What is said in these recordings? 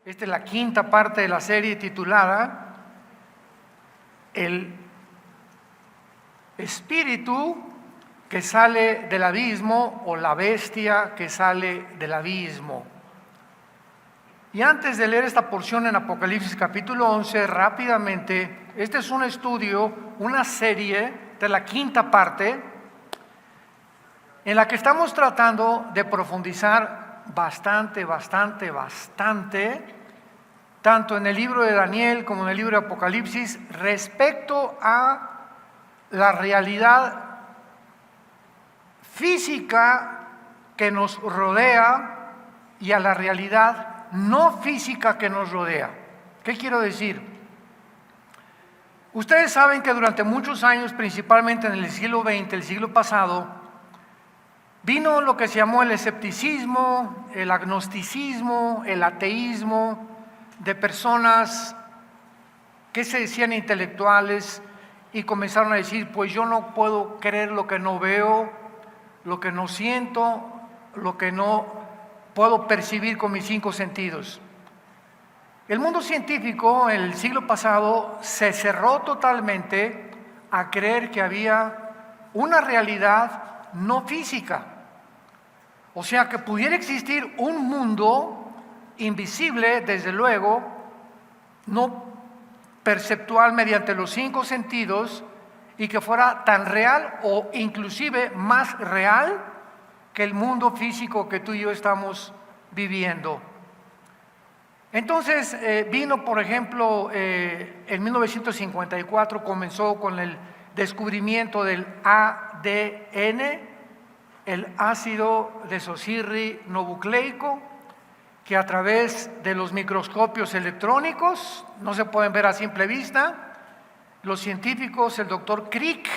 Esta es la quinta parte de la serie titulada El espíritu que sale del abismo o la bestia que sale del abismo. Y antes de leer esta porción en Apocalipsis capítulo 11, rápidamente, este es un estudio, una serie de la quinta parte en la que estamos tratando de profundizar bastante, tanto en el libro de Daniel como en el libro de Apocalipsis, respecto a la realidad física que nos rodea y a la realidad no física que nos rodea. ¿Qué quiero decir? Ustedes saben que durante muchos años, principalmente en el siglo XX, el siglo pasado, vino lo que se llamó el escepticismo, el agnosticismo, el ateísmo, de personas que se decían intelectuales y comenzaron a decir, pues yo no puedo creer lo que no veo, lo que no siento, lo que no puedo percibir con mis cinco sentidos. El mundo científico en el siglo pasado se cerró totalmente a creer que había una realidad no física. O sea, que pudiera existir un mundo invisible, desde luego, no perceptual mediante los cinco sentidos, y que fuera tan real o inclusive más real que el mundo físico que tú y yo estamos viviendo. Entonces vino, por ejemplo, en 1954 comenzó con el descubrimiento del ADN, el ácido desoxirribonucleico, que a través de los microscopios electrónicos, no se pueden ver a simple vista, los científicos, el doctor Crick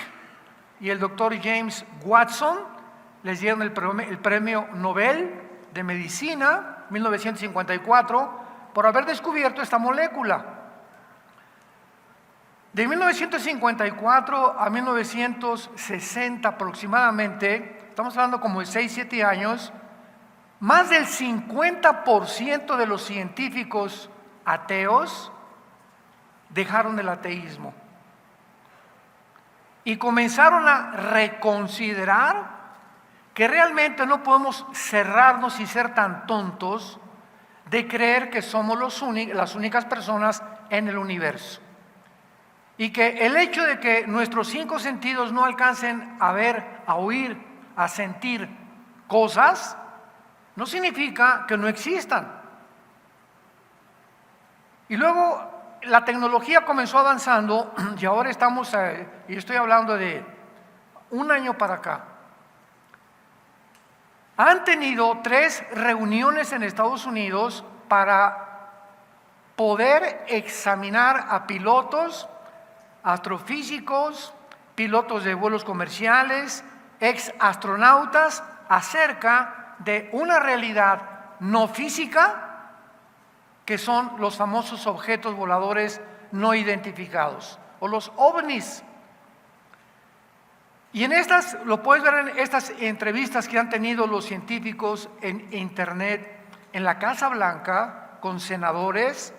y el doctor James Watson, les dieron el premio Nobel de Medicina, 1954, por haber descubierto esta molécula. De 1954 a 1960 aproximadamente, estamos hablando como de 6-7 años, más del 50% de los científicos ateos dejaron el ateísmo y comenzaron a reconsiderar que realmente no podemos cerrarnos y ser tan tontos de creer que somos las únicas personas en el universo. Y que el hecho de que nuestros cinco sentidos no alcancen a ver, a oír, a sentir cosas, no significa que no existan. Y luego la tecnología comenzó avanzando y ahora estamos, y estoy hablando de un año para acá, han tenido 3 reuniones en Estados Unidos para poder examinar a pilotos, astrofísicos, pilotos de vuelos comerciales, ex astronautas, acerca de una realidad no física que son los famosos objetos voladores no identificados o los ovnis. Y en estas, lo puedes ver en estas entrevistas que han tenido los científicos en internet, en la Casa Blanca, con senadores.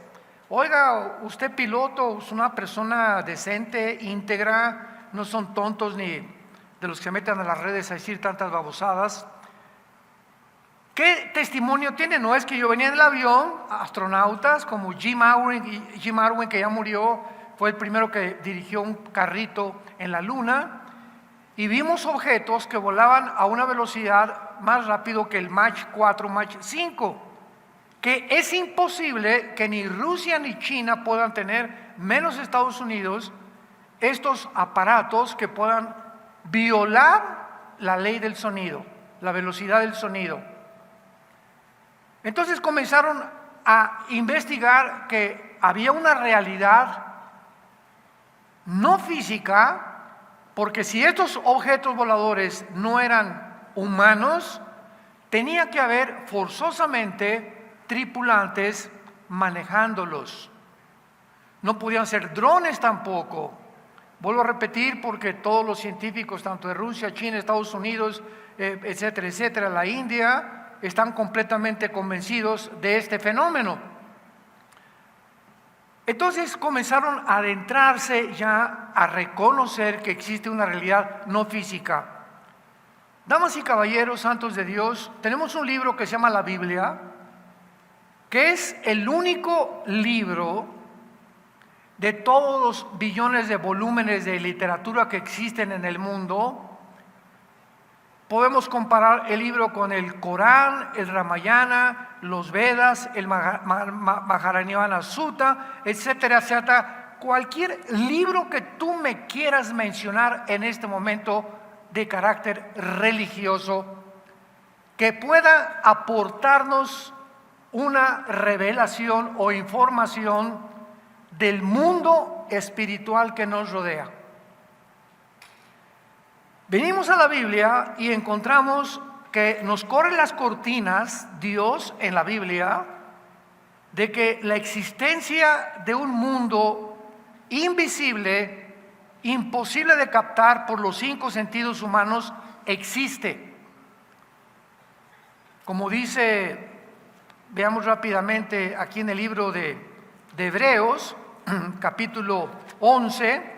Oiga, usted piloto, es una persona decente, íntegra, no son tontos ni de los que se meten a las redes a decir tantas babosadas. ¿Qué testimonio tiene? No es que yo venía en el avión, astronautas como Jim Irwin, que ya murió, fue el primero que dirigió un carrito en la luna, y vimos objetos que volaban a una velocidad más rápido que el Mach 4, Mach 5, que es imposible que ni Rusia ni China puedan tener, menos Estados Unidos, estos aparatos que puedan violar la ley del sonido, la velocidad del sonido. Entonces comenzaron a investigar que había una realidad no física, porque si estos objetos voladores no eran humanos, tenía que haber forzosamente tripulantes manejándolos. No podían ser drones tampoco. Vuelvo a repetir, porque todos los científicos, tanto de Rusia, China, Estados Unidos, etcétera, la India, están completamente convencidos de este fenómeno. Entonces comenzaron a adentrarse ya a reconocer que existe una realidad no física. Damas y caballeros, santos de Dios, tenemos un libro que se llama la Biblia, que es el único libro de todos los billones de volúmenes de literatura que existen en el mundo. Podemos comparar el libro con el Corán, el Ramayana, los Vedas, el Mahabharata Sutta, etcétera, etcétera. Cualquier libro que tú me quieras mencionar en este momento de carácter religioso que pueda aportarnos una revelación o información del mundo espiritual que nos rodea. Venimos a la Biblia y encontramos que nos corren las cortinas, Dios en la Biblia, de que la existencia de un mundo invisible, imposible de captar por los 5 sentidos humanos, existe. Como dice, veamos rápidamente aquí en el libro de Hebreos, capítulo 11,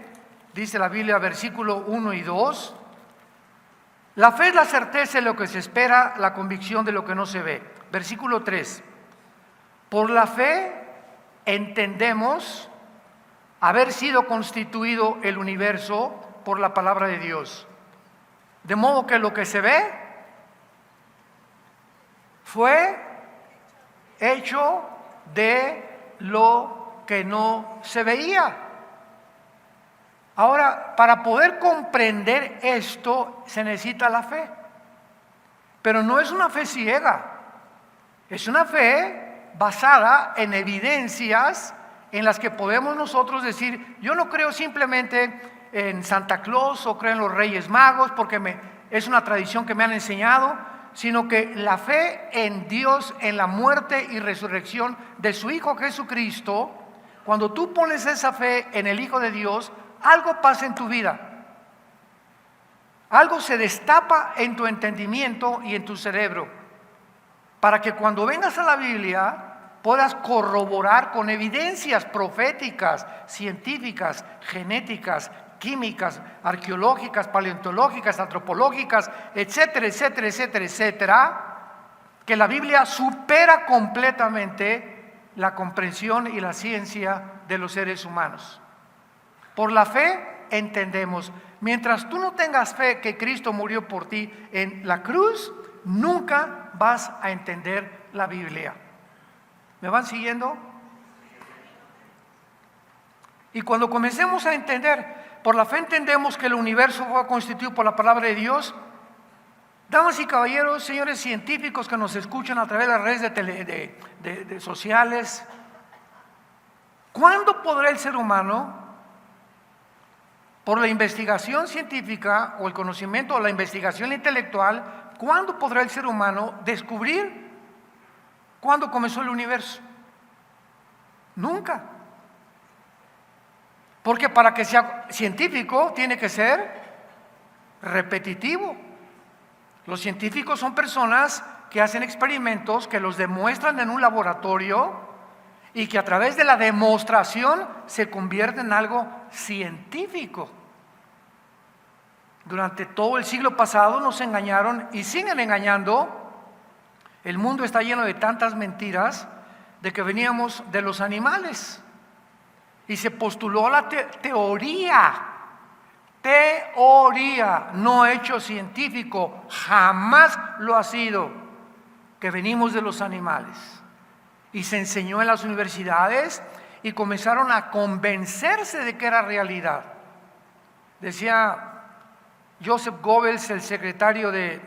dice la Biblia, versículo 1 y 2. La fe es la certeza de lo que se espera, la convicción de lo que no se ve. Versículo 3. Por la fe entendemos haber sido constituido el universo por la palabra de Dios. De modo que lo que se ve fue hecho de lo que no se veía. Ahora, para poder comprender esto se necesita la fe, pero no es una fe ciega, es una fe basada en evidencias en las que podemos nosotros decir, yo no creo simplemente en Santa Claus o creo en los Reyes Magos porque es una tradición que me han enseñado, sino que la fe en Dios, en la muerte y resurrección de su Hijo Jesucristo, cuando tú pones esa fe en el Hijo de Dios, algo pasa en tu vida, algo se destapa en tu entendimiento y en tu cerebro, para que cuando vengas a la Biblia puedas corroborar con evidencias proféticas, científicas, genéticas, químicas, arqueológicas, paleontológicas, antropológicas, etcétera, etcétera, etcétera, etcétera, que la Biblia supera completamente la comprensión y la ciencia de los seres humanos. Por la fe entendemos. Mientras tú no tengas fe que Cristo murió por ti en la cruz, nunca vas a entender la Biblia. ¿Me van siguiendo? Y cuando comencemos a entender, por la fe entendemos que el universo fue constituido por la palabra de Dios. Damas y caballeros, señores científicos que nos escuchan a través de las redes de sociales, ¿cuándo podrá el ser humano, por la investigación científica o el conocimiento o la investigación intelectual, cuándo podrá el ser humano descubrir cuándo comenzó el universo? Nunca. Porque para que sea científico tiene que ser repetitivo. Los científicos son personas que hacen experimentos, que los demuestran en un laboratorio y que a través de la demostración se convierte en algo científico. Durante todo el siglo pasado nos engañaron y siguen engañando. El mundo está lleno de tantas mentiras de que veníamos de los animales. Y se postuló la teoría, no hecho científico, jamás lo ha sido, que venimos de los animales. Y se enseñó en las universidades y comenzaron a convencerse de que era realidad. Decía Joseph Goebbels, el secretario de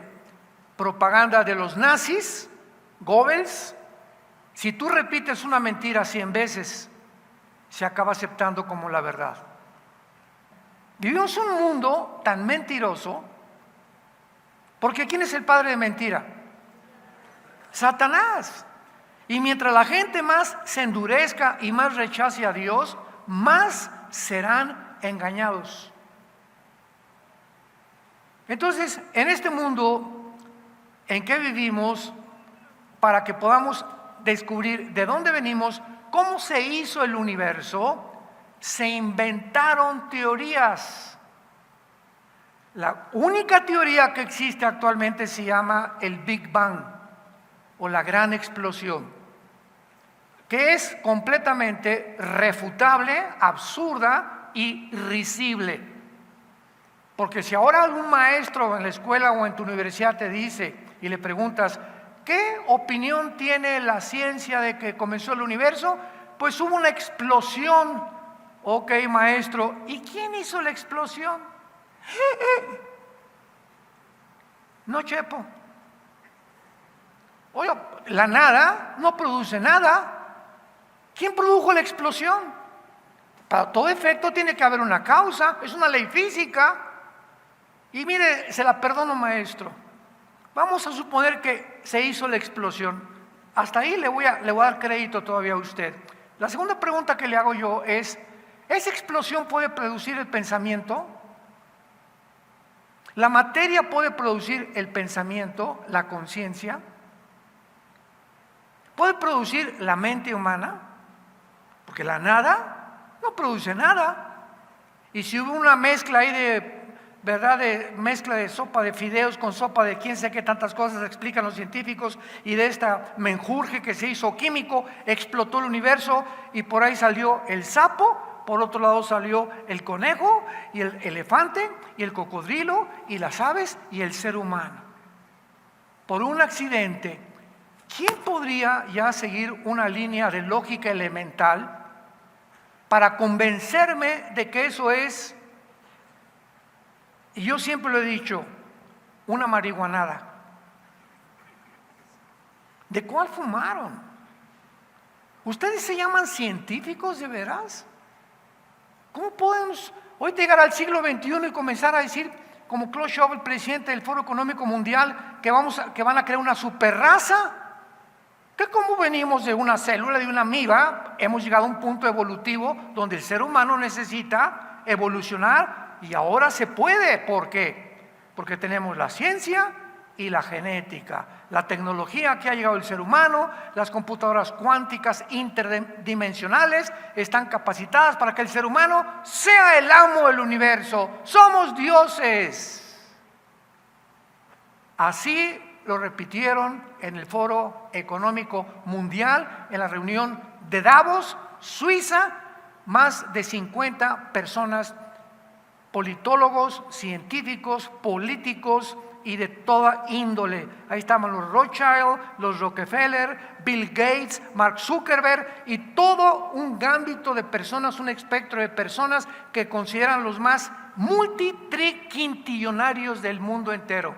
propaganda de los nazis, Goebbels, si tú repites una mentira 100 veces, se acaba aceptando como la verdad. Vivimos un mundo tan mentiroso, porque ¿quién es el padre de mentira? Satanás. Y mientras la gente más se endurezca y más rechace a Dios, más serán engañados. Entonces, en este mundo en que vivimos, para que podamos descubrir de dónde venimos, cómo se hizo el universo, se inventaron teorías. La única teoría que existe actualmente se llama el Big Bang o la gran explosión, que es completamente refutable, absurda y risible. Porque si ahora algún maestro en la escuela o en tu universidad te dice y le preguntas, ¿qué opinión tiene la ciencia de que comenzó el universo? Pues hubo una explosión. Ok, maestro, ¿y quién hizo la explosión? No, Chepo. Oye, la nada no produce nada. ¿Quién produjo la explosión? Para todo efecto tiene que haber una causa, es una ley física. Y mire, se la perdono, maestro. Vamos a suponer que se hizo la explosión. Hasta ahí le voy a dar crédito todavía a usted. La segunda pregunta que le hago yo es, ¿esa explosión puede producir el pensamiento? ¿La materia puede producir el pensamiento, la conciencia? ¿Puede producir la mente humana? Porque la nada no produce nada. Y si hubo una mezcla ahí de mezcla de sopa de fideos con sopa de quién sé qué tantas cosas explican los científicos, y de esta menjurje que se hizo químico, explotó el universo y por ahí salió el sapo, por otro lado salió el conejo y el elefante y el cocodrilo y las aves y el ser humano. Por un accidente, ¿quién podría ya seguir una línea de lógica elemental para convencerme de que eso es? Y yo siempre lo he dicho, una marihuanada. ¿De cuál fumaron? ¿Ustedes se llaman científicos de veras? ¿Cómo podemos hoy llegar al siglo XXI y comenzar a decir, como Klaus Schwab, el presidente del Foro Económico Mundial, que van a crear una superraza? Que como venimos de una célula, de una amiba, hemos llegado a un punto evolutivo donde el ser humano necesita evolucionar. Y ahora se puede. ¿Por qué? Porque tenemos la ciencia y la genética, la tecnología que ha llegado al ser humano, las computadoras cuánticas interdimensionales están capacitadas para que el ser humano sea el amo del universo. Somos dioses. Así lo repitieron en el Foro Económico Mundial, en la reunión de Davos, Suiza, más de 50 personas, politólogos, científicos, políticos y de toda índole. Ahí estaban los Rothschild, los Rockefeller, Bill Gates, Mark Zuckerberg y todo un gambito de personas, un espectro de personas que consideran los más multitriquintillonarios del mundo entero,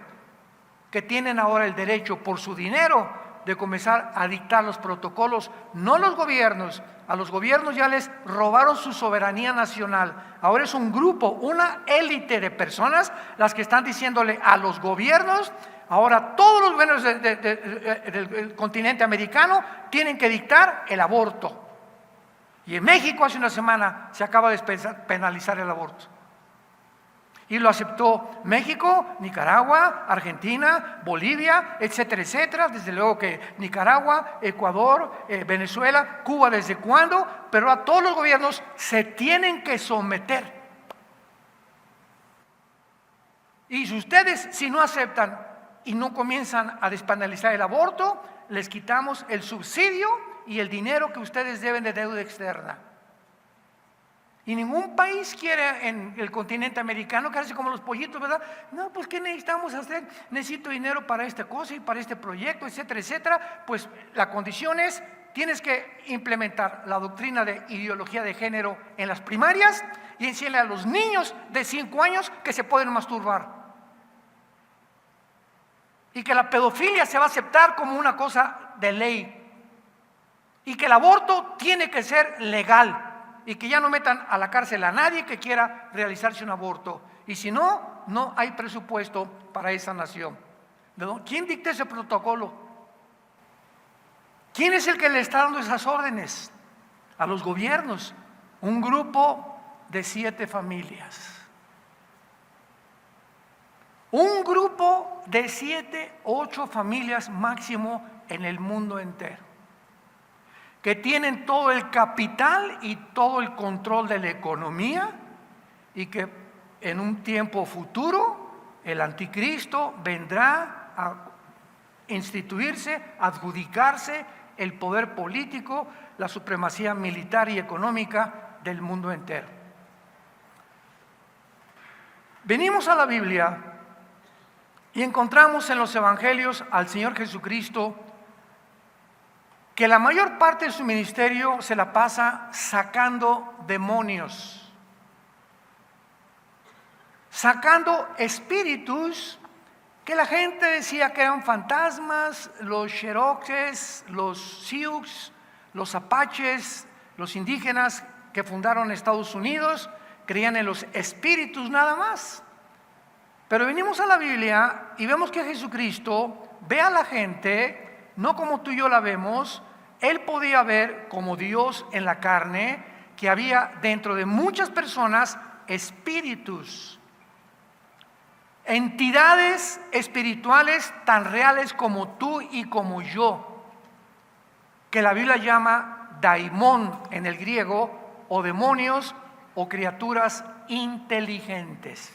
que tienen ahora el derecho por su dinero de comenzar a dictar los protocolos, no los gobiernos. A los gobiernos ya les robaron su soberanía nacional. Ahora es un grupo, una élite de personas las que están diciéndole a los gobiernos, ahora todos los gobiernos del continente americano tienen que dictar el aborto. Y en México hace una semana se acaba de penalizar el aborto. Y lo aceptó México, Nicaragua, Argentina, Bolivia, etcétera, etcétera. Desde luego que Nicaragua, Ecuador, Venezuela, Cuba, ¿desde cuándo? Pero a todos los gobiernos se tienen que someter. Y si ustedes, si no aceptan y no comienzan a despenalizar el aborto, les quitamos el subsidio y el dinero que ustedes deben de deuda externa. Y ningún país quiere en el continente americano quedarse como los pollitos, ¿verdad? No, pues ¿qué necesitamos hacer? Necesito dinero para esta cosa y para este proyecto, etcétera, etcétera. Pues la condición es, tienes que implementar la doctrina de ideología de género en las primarias y enseñarle a los niños de 5 años que se pueden masturbar. Y que la pedofilia se va a aceptar como una cosa de ley. Y que el aborto tiene que ser legal. Y que ya no metan a la cárcel a nadie que quiera realizarse un aborto. Y si no, no hay presupuesto para esa nación. ¿Quién dicta ese protocolo? ¿Quién es el que le está dando esas órdenes? A los gobiernos. Un grupo de 7 familias. Un grupo de 7, 8 familias máximo en el mundo entero. que tienen todo el capital y todo el control de la economía, y que en un tiempo futuro el anticristo vendrá a instituirse, adjudicarse el poder político, la supremacía militar y económica del mundo entero. Venimos a la Biblia y encontramos en los evangelios al Señor Jesucristo que la mayor parte de su ministerio se la pasa sacando demonios, sacando espíritus que la gente decía que eran fantasmas, los Cherokees, los Sioux, los Apaches, los indígenas que fundaron Estados Unidos, creían en los espíritus nada más. Pero venimos a la Biblia y vemos que Jesucristo ve a la gente no como tú y yo la vemos. Él podía ver como Dios en la carne que había dentro de muchas personas espíritus, entidades espirituales tan reales como tú y como yo, que la Biblia llama daimón en el griego, o demonios o criaturas inteligentes.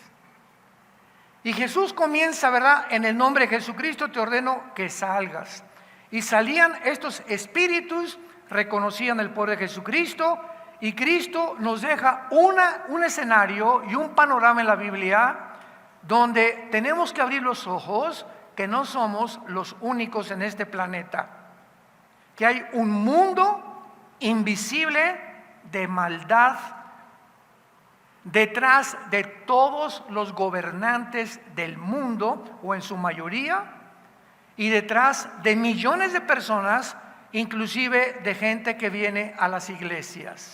Y Jesús comienza, ¿verdad? En el nombre de Jesucristo te ordeno que salgas. Y salían estos espíritus, reconocían el poder de Jesucristo, y Cristo nos deja un escenario y un panorama en la Biblia donde tenemos que abrir los ojos que no somos los únicos en este planeta, que hay un mundo invisible de maldad detrás de todos los gobernantes del mundo, o en su mayoría, y detrás de millones de personas, inclusive de gente que viene a las iglesias.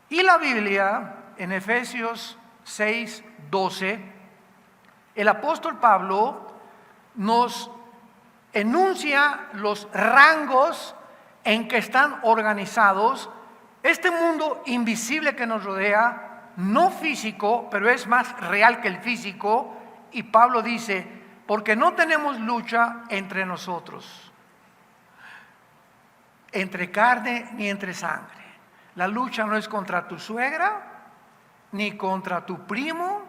Y la Biblia, en Efesios 6:12, el apóstol Pablo nos enuncia los rangos en que están organizados este mundo invisible que nos rodea, no físico, pero es más real que el físico. Y Pablo dice: porque no tenemos lucha entre nosotros, entre carne ni entre sangre. La lucha no es contra tu suegra, ni contra tu primo,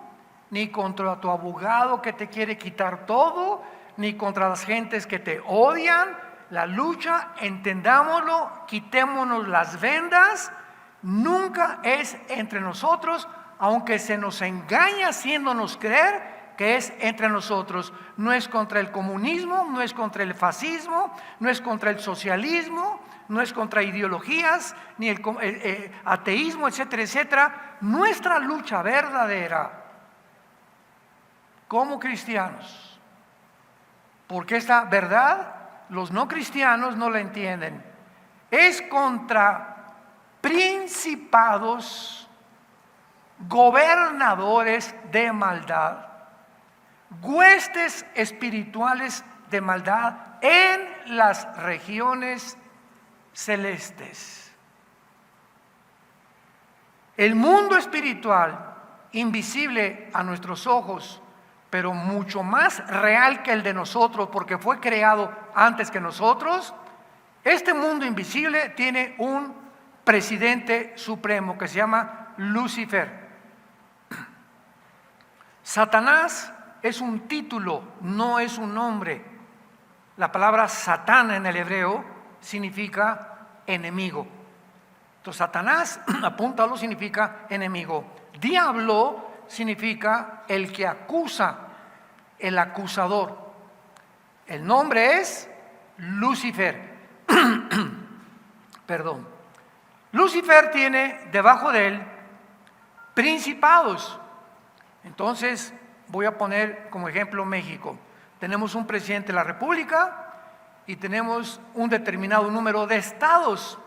ni contra tu abogado que te quiere quitar todo, ni contra las gentes que te odian. La lucha, entendámoslo, quitémonos las vendas, nunca es entre nosotros, aunque se nos engaña haciéndonos creer que es entre nosotros. No es contra el comunismo, no es contra el fascismo, no es contra el socialismo, no es contra ideologías, ni el ateísmo, etcétera, etcétera. Nuestra lucha verdadera como cristianos, porque esta verdad los no cristianos no la entienden, es contra principados, gobernadores de maldad, huestes espirituales de maldad en las regiones celestes. El mundo espiritual, invisible a nuestros ojos, pero mucho más real que el de nosotros, porque fue creado antes que nosotros. Este mundo invisible tiene un presidente supremo que se llama Lucifer. Satanás es un título, no es un nombre. La palabra Satán en el hebreo significa enemigo. Entonces Satanás, apúntalo, significa enemigo. Diablo significa el que acusa, el acusador. El nombre es Lucifer. Perdón. Lucifer tiene debajo de él principados. Entonces, voy a poner como ejemplo México. Tenemos un presidente de la República y tenemos un determinado número de estados.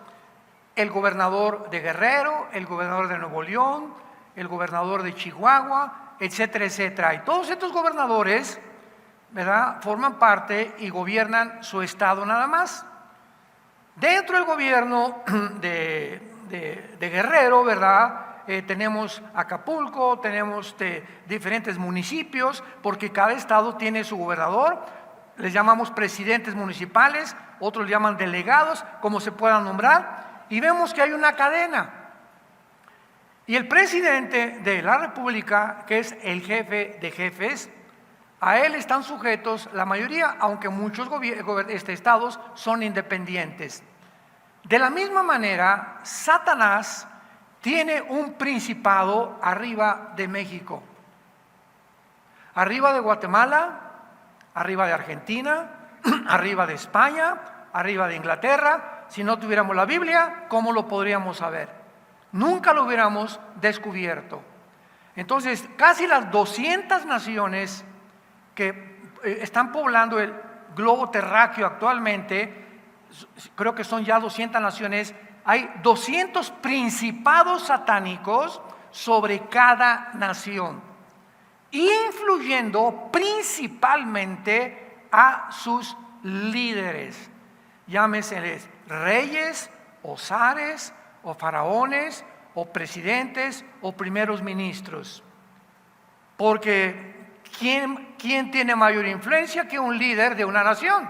El gobernador de Guerrero, el gobernador de Nuevo León, el gobernador de Chihuahua, etcétera, etcétera. Y todos estos gobernadores, ¿verdad?, forman parte y gobiernan su estado nada más. Dentro del gobierno de Guerrero, ¿verdad?, tenemos Acapulco, tenemos diferentes municipios, porque cada estado tiene su gobernador. les llamamos presidentes municipales, otros llaman delegados, como se puedan nombrar, y vemos que hay una cadena. Y el presidente de la República, que es el jefe de jefes, a él están sujetos la mayoría, aunque muchos estados son independientes. De la misma manera, Satanás tiene un principado arriba de México, arriba de Guatemala, arriba de Argentina, arriba de España, arriba de Inglaterra. Si no tuviéramos la Biblia, ¿cómo lo podríamos saber? Nunca lo hubiéramos descubierto. Entonces, casi las 200 naciones que están poblando el globo terráqueo actualmente, creo que son ya 200 naciones, hay 200 principados satánicos sobre cada nación, influyendo principalmente a sus líderes, llámeseles reyes o zares o faraones o presidentes o primeros ministros, porque ¿quién tiene mayor influencia que un líder de una nación?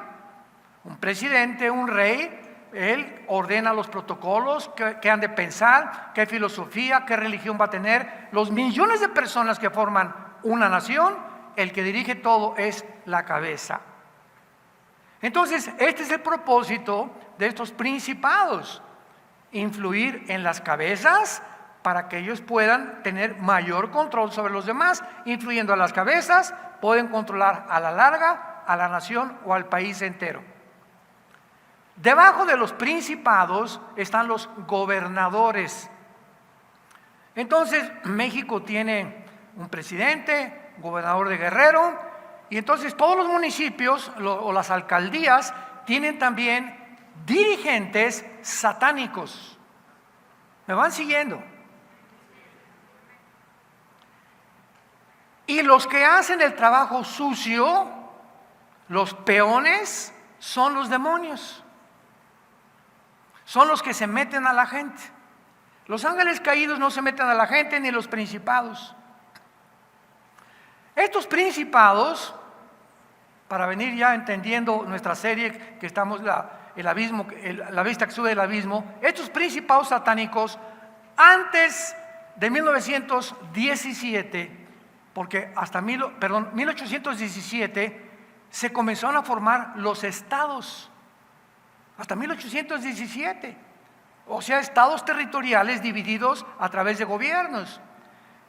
Un presidente, un rey, él ordena los protocolos, qué han de pensar, qué filosofía, qué religión va a tener. Los millones de personas que forman una nación, el que dirige todo es la cabeza. Entonces, este es el propósito de estos principados: influir en las cabezas para que ellos puedan tener mayor control sobre los demás. Influyendo a las cabezas, pueden controlar a la larga a la nación o al país entero. Debajo de los principados están los gobernadores. Entonces, México tiene un presidente, gobernador de Guerrero, y entonces todos los municipios o las alcaldías tienen también dirigentes satánicos. ¿Me van siguiendo? Y los que hacen el trabajo sucio, los peones, son los demonios. Son los que se meten a la gente. Los ángeles caídos no se meten a la gente, ni los principados. Estos principados, para venir ya entendiendo nuestra serie que estamos, el abismo, la vista que sube del abismo, estos principados satánicos, antes de 1917, porque hasta 1817 se comenzaron a formar los estados, hasta 1817, o sea, estados territoriales divididos a través de gobiernos.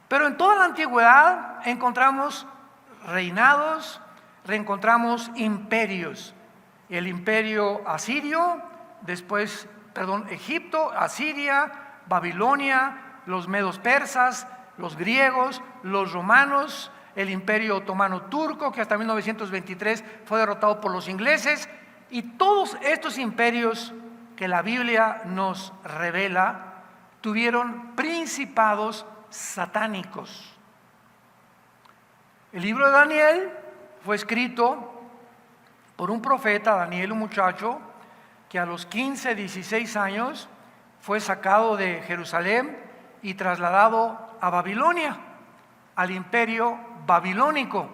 Pero en toda la antigüedad encontramos reinados, reencontramos imperios. El imperio asirio, después, Egipto, Asiria, Babilonia, los medos persas, los griegos, los romanos, el imperio otomano turco, que hasta 1923 fue derrotado por los ingleses, y todos estos imperios que la Biblia nos revela tuvieron principados satánicos. El libro de Daniel fue escrito por un profeta, Daniel, un muchacho que a los 15, 16 años fue sacado de Jerusalén y trasladado a Babilonia, al imperio babilónico.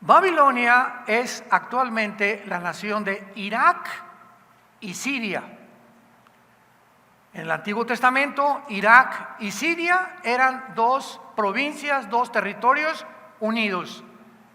Babilonia es actualmente la nación de Irak y Siria. En el Antiguo Testamento, Irak y Siria eran dos provincias, dos territorios unidos.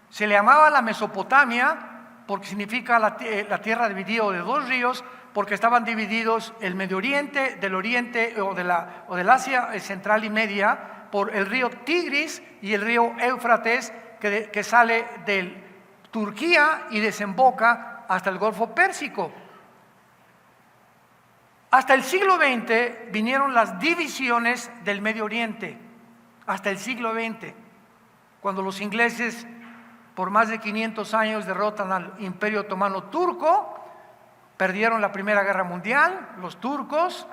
Se le llamaba la Mesopotamia porque significa la tierra dividida de dos ríos, porque estaban divididos el Medio Oriente del Oriente o del Asia central y media por el río Tigris y el río Éufrates, que sale de Turquía y desemboca hasta el Golfo Pérsico. Hasta el siglo XX vinieron las divisiones del Medio Oriente, hasta el siglo XX, cuando los ingleses por más de 500 años derrotan al Imperio Otomano Turco, perdieron la Primera Guerra Mundial, los turcos,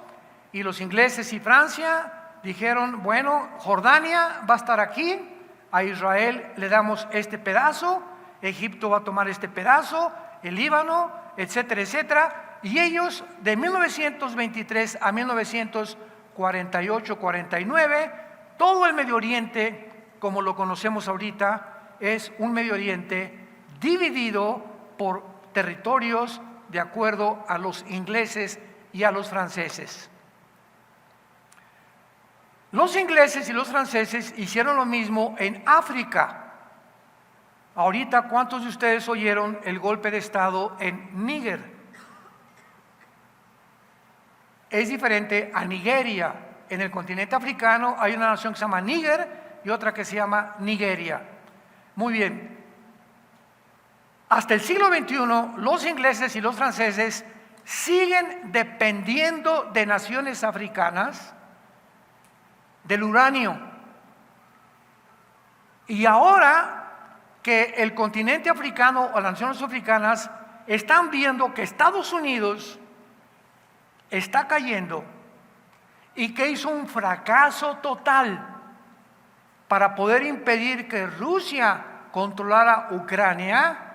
y los ingleses y Francia dijeron, bueno, Jordania va a estar aquí, a Israel le damos este pedazo, Egipto va a tomar este pedazo, el Líbano, etcétera, etcétera. Y ellos de 1923 a 1948-49, todo el Medio Oriente, como lo conocemos ahorita, es un Medio Oriente dividido por territorios de acuerdo a los ingleses y a los franceses. Los ingleses y los franceses hicieron lo mismo en África. Ahorita, ¿cuántos de ustedes oyeron el golpe de Estado en Níger? Es diferente a Nigeria. En el continente africano hay una nación que se llama Níger y otra que se llama Nigeria. Muy bien. Hasta el siglo XXI, los ingleses y los franceses siguen dependiendo de naciones africanas del uranio. Y ahora que el continente africano o las naciones africanas están viendo que Estados Unidos está cayendo y que hizo un fracaso total para poder impedir que Rusia controlara Ucrania,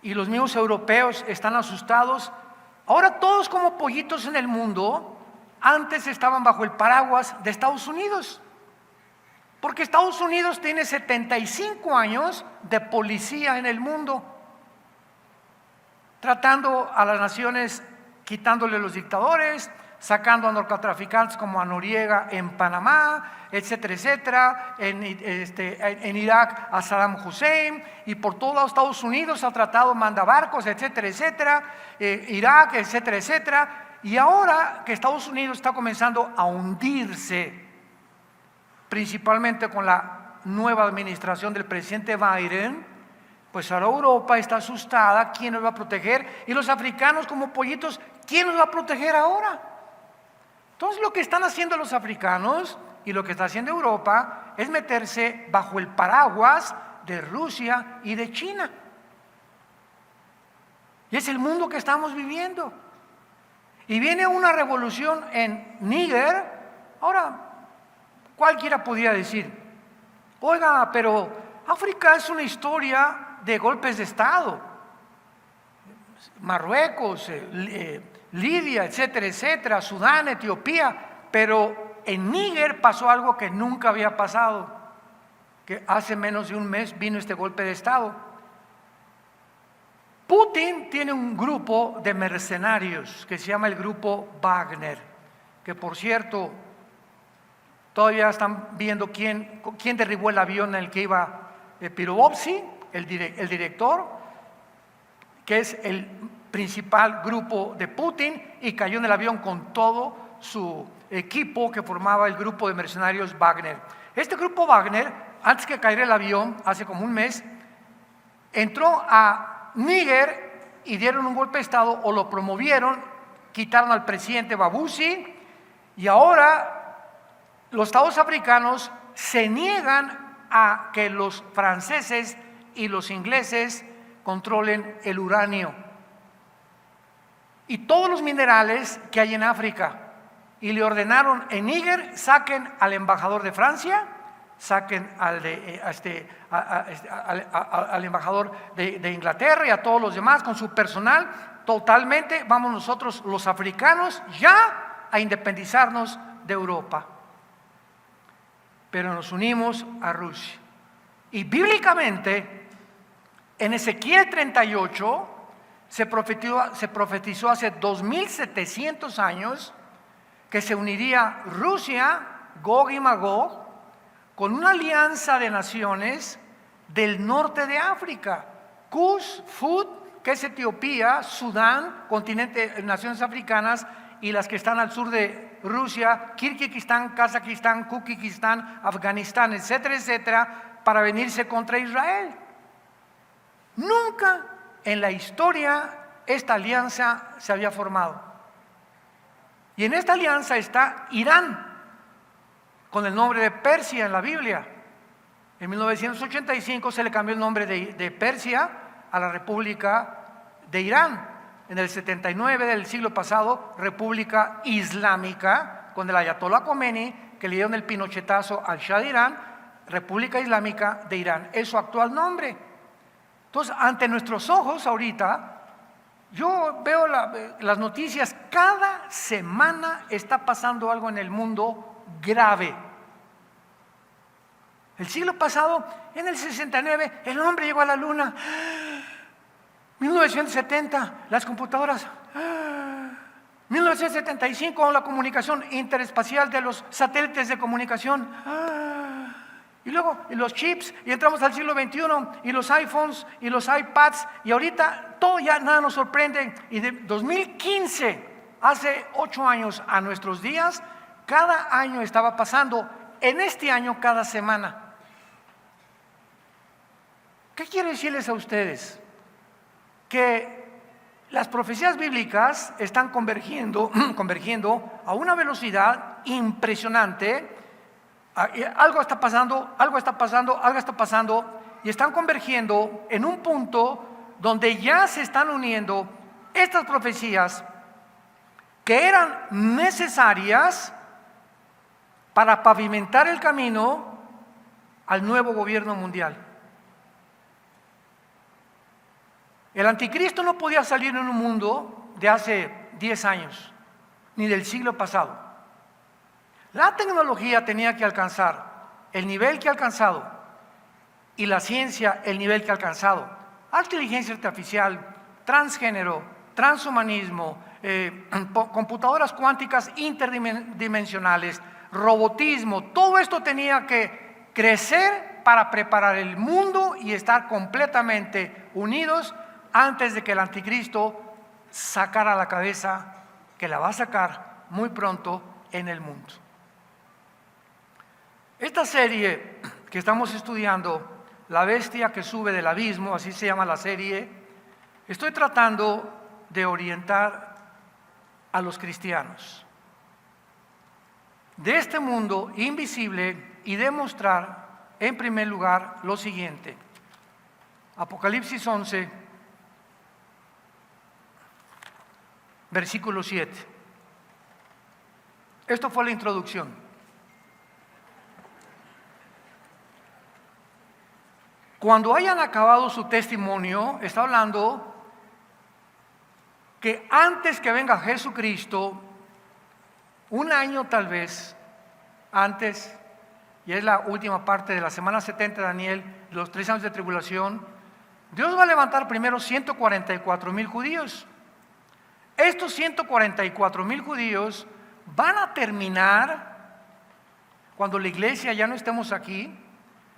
y los mismos europeos están asustados. Ahora todos como pollitos en el mundo, antes estaban bajo el paraguas de Estados Unidos, porque Estados Unidos tiene 75 años de policía en el mundo, tratando a las naciones, quitándole los dictadores, sacando a narcotraficantes como a Noriega en Panamá, etcétera, etcétera, en Irak a Saddam Hussein, y por todos Estados Unidos ha tratado mandabarcos, etcétera, etcétera, Irak, etcétera, etcétera. Y ahora que Estados Unidos está comenzando a hundirse, principalmente con la nueva administración del presidente Biden, pues ahora Europa está asustada. ¿Quién nos va a proteger? Y los africanos como pollitos, ¿quién nos va a proteger ahora? Entonces lo que están haciendo los africanos y lo que está haciendo Europa es meterse bajo el paraguas de Rusia y de China. Y es el mundo que estamos viviendo. Y viene una revolución en Níger. Ahora, cualquiera podría decir, oiga, pero África es una historia de golpes de Estado. Marruecos, Libia, etcétera, etcétera, Sudán, Etiopía, pero en Níger pasó algo que nunca había pasado, que hace menos de un mes vino este golpe de Estado. Putin tiene un grupo de mercenarios que se llama el grupo Wagner, que por cierto, todavía están viendo quién derribó el avión en el que iba Pirovovsky, el director, que es el principal grupo de Putin, y cayó en el avión con todo su equipo que formaba el grupo de mercenarios Wagner. Este grupo Wagner, antes que cayera el avión, hace como un mes, entró a Níger y dieron un golpe de Estado, o lo promovieron, quitaron al presidente Babusi, y ahora los estados africanos se niegan a que los franceses y los ingleses controlen el uranio y todos los minerales que hay en África, y le ordenaron en Níger: saquen al embajador de Francia, saquen al embajador de Inglaterra y a todos los demás con su personal. Totalmente vamos nosotros los africanos ya a independizarnos de Europa, pero nos unimos a Rusia. Y bíblicamente en Ezequiel 38 se profetizó hace 2700 años que se uniría Rusia, Gog y Magog, con una alianza de naciones del norte de África: Kush, Fud, que es Etiopía, Sudán, continente, naciones africanas, y las que están al sur de Rusia, Kirguistán, Kazajistán, Kukistán, Afganistán, etcétera, etcétera, para venirse contra Israel. Nunca en la historia esta alianza se había formado. Y en esta alianza está Irán, con el nombre de Persia en la Biblia. En 1985 se le cambió el nombre de Persia a la República de Irán. En el 79 del siglo pasado, República Islámica, con el Ayatollah Khomeini, que le dieron el pinochetazo al Shah de Irán, República Islámica de Irán, es su actual nombre. Entonces, ante nuestros ojos ahorita, yo veo las noticias, cada semana está pasando algo en el mundo grave. El siglo pasado, en el 69, el hombre llegó a la luna. 1970, las computadoras. 1975, la comunicación interespacial de los satélites de comunicación. Y luego los chips, y entramos al siglo XXI, y los iPhones, y los iPads, y ahorita todo ya nada nos sorprende. Y de 2015, hace 8 años a nuestros días, cada año estaba pasando, en este año cada semana. ¿Qué quiero decirles a ustedes? Que las profecías bíblicas están convergiendo a una velocidad impresionante. Algo está pasando, y están convergiendo en un punto donde ya se están uniendo estas profecías que eran necesarias para pavimentar el camino al nuevo gobierno mundial. El anticristo no podía salir en un mundo de hace 10 años, ni del siglo pasado. La tecnología tenía que alcanzar el nivel que ha alcanzado, y la ciencia el nivel que ha alcanzado. Inteligencia artificial, transgénero, transhumanismo, computadoras cuánticas interdimensionales, robotismo, todo esto tenía que crecer para preparar el mundo y estar completamente unidos antes de que el anticristo sacara la cabeza, que la va a sacar muy pronto en el mundo. Esta serie que estamos estudiando, La bestia que sube del abismo, así se llama la serie, estoy tratando de orientar a los cristianos de este mundo invisible y demostrar en primer lugar lo siguiente. Apocalipsis 11, versículo 7. Esto fue la introducción. Cuando hayan acabado su testimonio, está hablando que antes que venga Jesucristo, un año tal vez antes, y es la última parte de la semana 70 de Daniel, los 3 años de tribulación, Dios va a levantar primero 144,000 judíos. Estos 144,000 judíos van a terminar, cuando la iglesia ya no estemos aquí,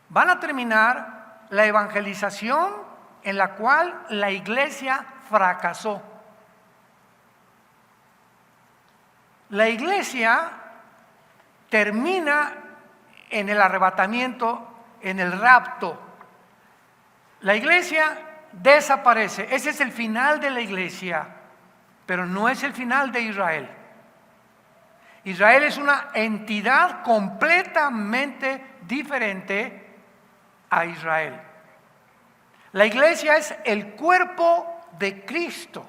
van a terminar la evangelización en la cual la iglesia fracasó. La iglesia termina en el arrebatamiento, en el rapto. La iglesia desaparece. Ese es el final de la iglesia, pero no es el final de Israel. Israel es una entidad completamente diferente a Israel. La iglesia es el cuerpo de Cristo.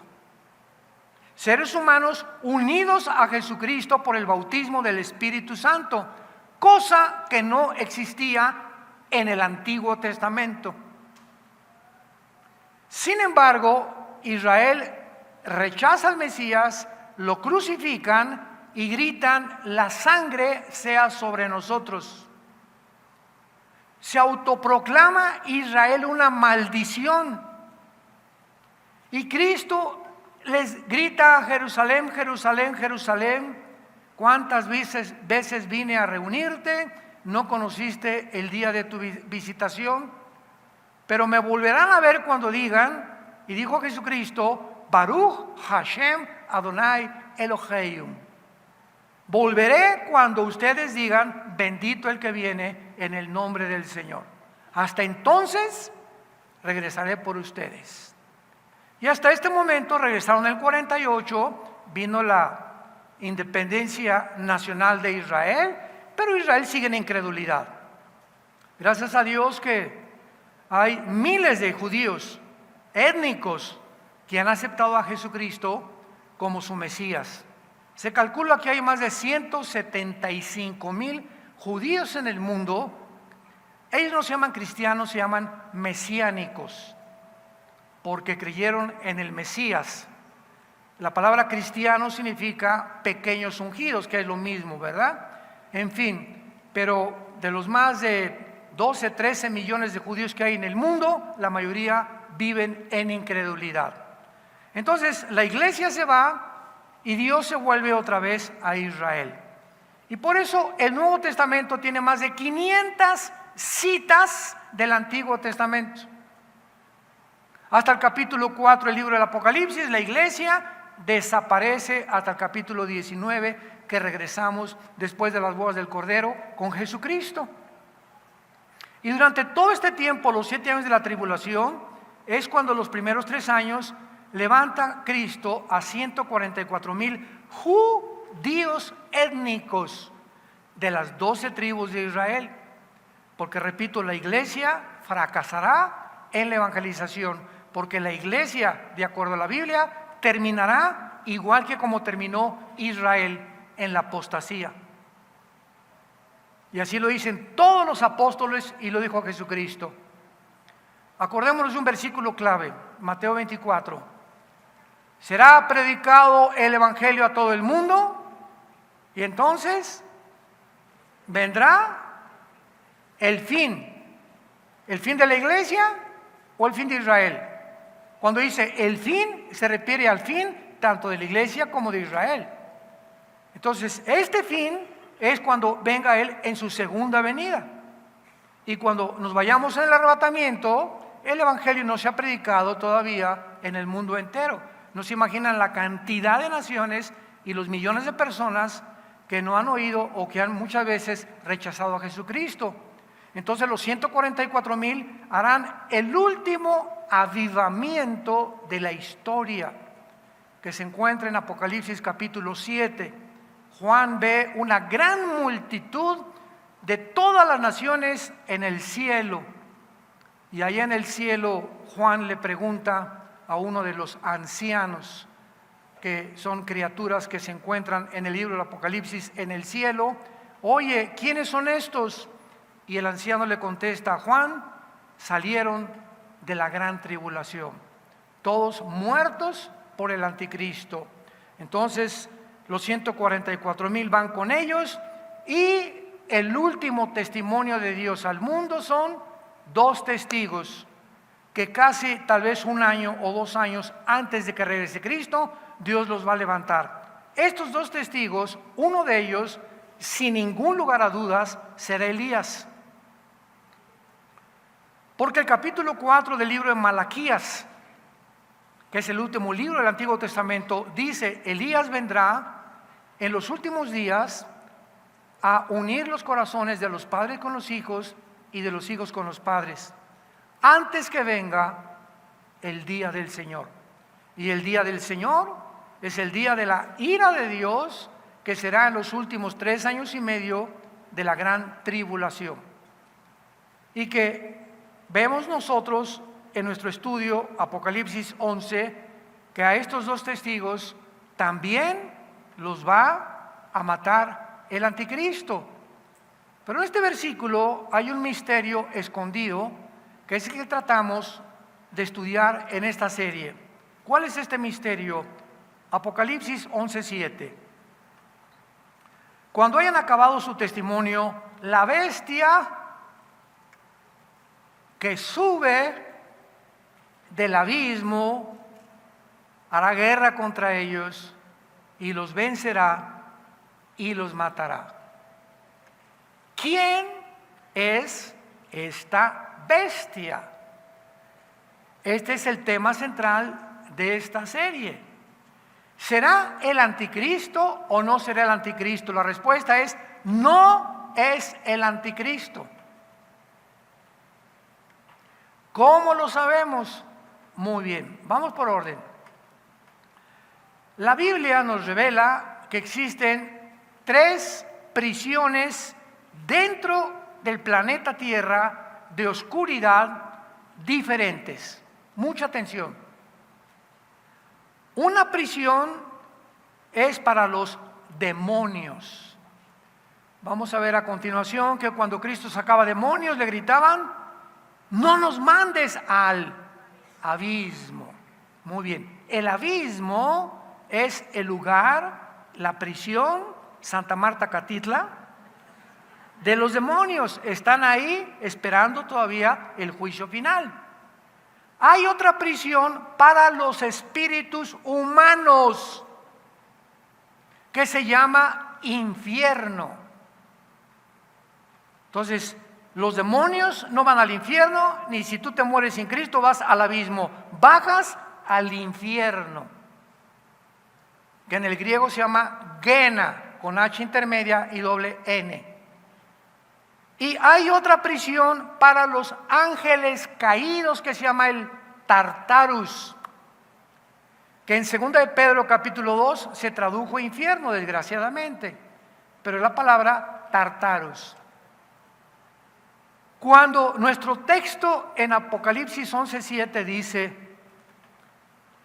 Seres humanos unidos a Jesucristo por el bautismo del Espíritu Santo, cosa que no existía en el Antiguo Testamento. Sin embargo, Israel rechaza al Mesías, lo crucifican y gritan: la sangre sea sobre nosotros. Se autoproclama Israel una maldición. Y Cristo les grita a Jerusalén, Jerusalén, Jerusalén, ¿cuántas veces vine a reunirte? No conociste el día de tu visitación, pero me volverán a ver cuando digan, y dijo Jesucristo, Baruch Hashem Adonai Elohim. Volveré cuando ustedes digan, bendito el que viene en el nombre del Señor. Hasta entonces regresaré por ustedes. Y hasta este momento regresaron en el 48, vino la independencia nacional de Israel, pero Israel sigue en incredulidad. Gracias a Dios que hay miles de judíos étnicos que han aceptado a Jesucristo como su Mesías. Se calcula que hay más de 175,000 judíos en el mundo. Ellos no se llaman cristianos, se llaman mesiánicos, porque creyeron en el Mesías. La palabra cristiano significa pequeños ungidos, que es lo mismo, ¿verdad? En fin, pero de los más de 12, 13 millones de judíos que hay en el mundo, la mayoría viven en incredulidad. Entonces la iglesia se va y Dios se vuelve otra vez a Israel. Y por eso el Nuevo Testamento tiene más de 500 citas del Antiguo Testamento. Hasta el capítulo 4 del libro del Apocalipsis, la iglesia desaparece hasta el capítulo 19, que regresamos después de las bodas del Cordero con Jesucristo. Y durante todo este tiempo, los 7 años de la tribulación, es cuando los primeros 3 años levanta Cristo a 144,000 judíos étnicos de las 12 tribus de Israel. Porque repito, la iglesia fracasará en la evangelización, porque la iglesia, de acuerdo a la Biblia, terminará igual que como terminó Israel, en la apostasía. Y así lo dicen todos los apóstoles y lo dijo Jesucristo. Acordémonos de un versículo clave, Mateo 24. Será predicado el evangelio a todo el mundo y entonces vendrá el fin de la iglesia o el fin de Israel. Cuando dice el fin, se refiere al fin tanto de la iglesia como de Israel. Entonces, este fin es cuando venga Él en su segunda venida. Y cuando nos vayamos en el arrebatamiento, el evangelio no se ha predicado todavía en el mundo entero. No se imaginan la cantidad de naciones y los millones de personas que no han oído o que han muchas veces rechazado a Jesucristo. Entonces los 144,000 harán el último avivamiento de la historia, que se encuentra en Apocalipsis capítulo 7. Juan ve una gran multitud de todas las naciones en el cielo. Y allá en el cielo Juan le pregunta a uno de los ancianos, que son criaturas que se encuentran en el libro del Apocalipsis en el cielo: oye, ¿quiénes son estos? Y el anciano le contesta: Juan, salieron de la gran tribulación, todos muertos por el anticristo. Entonces los 144,000 van con ellos, y el último testimonio de Dios al mundo son 2 testigos que casi tal vez 1 año o 2 años antes de que regrese Cristo, Dios los va a levantar. Estos 2 testigos, uno de ellos, sin ningún lugar a dudas, será Elías. Porque el capítulo 4 del libro de Malaquías, que es el último libro del Antiguo Testamento, dice: Elías vendrá en los últimos días a unir los corazones de los padres con los hijos y de los hijos con los padres, antes que venga el día del Señor. Y el día del Señor es el día de la ira de Dios, que será en los últimos 3 años y medio de la gran tribulación. Y que vemos nosotros en nuestro estudio Apocalipsis 11, que a estos 2 testigos también los va a matar el anticristo. Pero en este versículo hay un misterio escondido, que es el que tratamos de estudiar en esta serie. ¿Cuál es este misterio? Apocalipsis 11:7. Cuando hayan acabado su testimonio, la bestia que sube del abismo hará guerra contra ellos y los vencerá y los matará. ¿Quién es esta bestia? Este es el tema central de esta serie. ¿Será el anticristo o no será el anticristo? La respuesta es: no es el anticristo. ¿Cómo lo sabemos? Muy bien, vamos por orden. La Biblia nos revela que existen 3 prisiones dentro del planeta Tierra de oscuridad diferentes. Mucha atención. Una prisión es para los demonios. Vamos a ver a continuación que cuando Cristo sacaba demonios le gritaban: no nos mandes al abismo. Muy bien, el abismo es el lugar, la prisión, Santa Marta Catitla, de los demonios. Están ahí esperando todavía el juicio final. Hay otra prisión para los espíritus humanos que se llama infierno. Entonces, los demonios no van al infierno, ni si tú te mueres sin Cristo vas al abismo, bajas al infierno, que en el griego se llama Gehenna, con H intermedia y doble N. Y hay otra prisión para los ángeles caídos que se llama el Tartarus, que en 2 de Pedro capítulo 2 se tradujo infierno, desgraciadamente, pero es la palabra Tartarus. Cuando nuestro texto en Apocalipsis 11:7 dice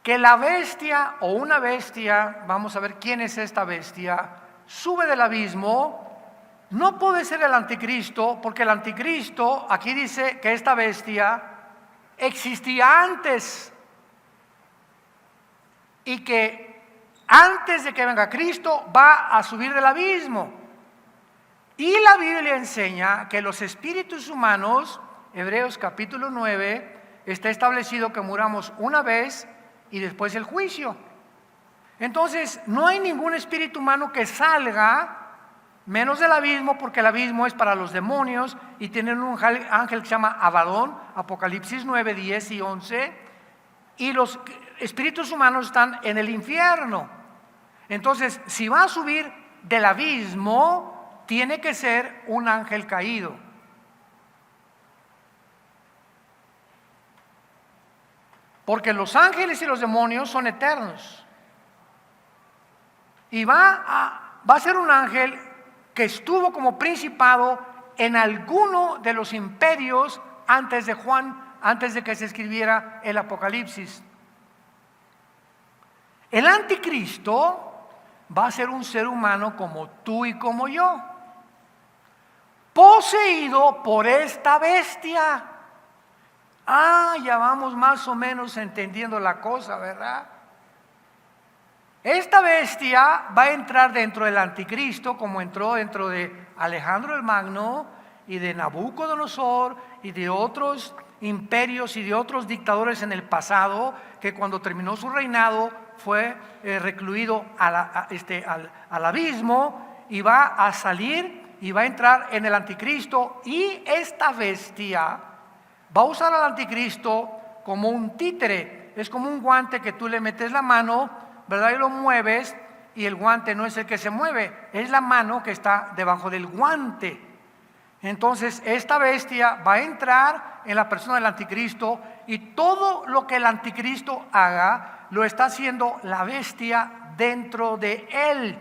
que la bestia o una bestia, vamos a ver quién es esta bestia, sube del abismo, no puede ser el anticristo, porque el anticristo, aquí dice que esta bestia existía antes y que antes de que venga Cristo va a subir del abismo. Y la Biblia enseña que los espíritus humanos, Hebreos capítulo 9, está establecido que muramos una vez y después el juicio. Entonces, no hay ningún espíritu humano que salga menos del abismo, porque el abismo es para los demonios y tienen un ángel que se llama Abadón, Apocalipsis 9, 10 y 11, y los espíritus humanos están en el infierno. Entonces, si va a subir del abismo, tiene que ser un ángel caído. Porque los ángeles y los demonios son eternos. Y va a ser un ángel que estuvo como principado en alguno de los imperios antes de Juan, antes de que se escribiera el Apocalipsis. El anticristo va a ser un ser humano como tú y como yo, poseído por esta bestia. Ya vamos más o menos entendiendo la cosa, ¿verdad? Esta bestia va a entrar dentro del anticristo, como entró dentro de Alejandro el Magno y de Nabucodonosor y de otros imperios y de otros dictadores en el pasado, que cuando terminó su reinado fue recluido al abismo, y va a salir y va a entrar en el anticristo. Y esta bestia va a usar al anticristo como un títere. Es como un guante que tú le metes la mano, ¿verdad? Y lo mueves, y el guante no es el que se mueve, es la mano que está debajo del guante. Entonces esta bestia va a entrar en la persona del anticristo, y todo lo que el anticristo haga lo está haciendo la bestia dentro de él.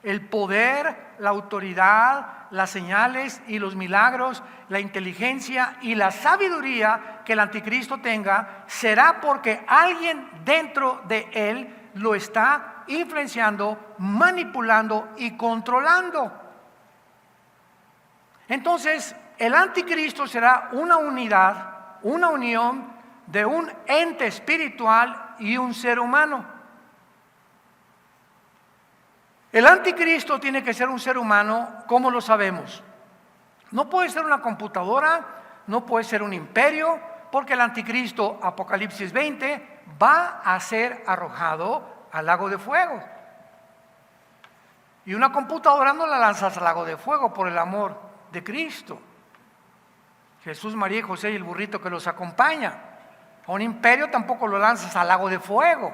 El poder, la autoridad, las señales y los milagros, la inteligencia y la sabiduría que el anticristo tenga, será porque alguien dentro de él lo está influenciando, manipulando y controlando. Entonces, el anticristo será una unidad, una unión de un ente espiritual y un ser humano. El anticristo tiene que ser un ser humano. ¿Cómo lo sabemos? No puede ser una computadora, no puede ser un imperio, porque el anticristo, Apocalipsis 20, va a ser arrojado al lago de fuego. Y una computadora no la lanzas al lago de fuego, por el amor de Cristo. Jesús, María y José y el burrito que los acompaña. A un imperio tampoco lo lanzas al lago de fuego.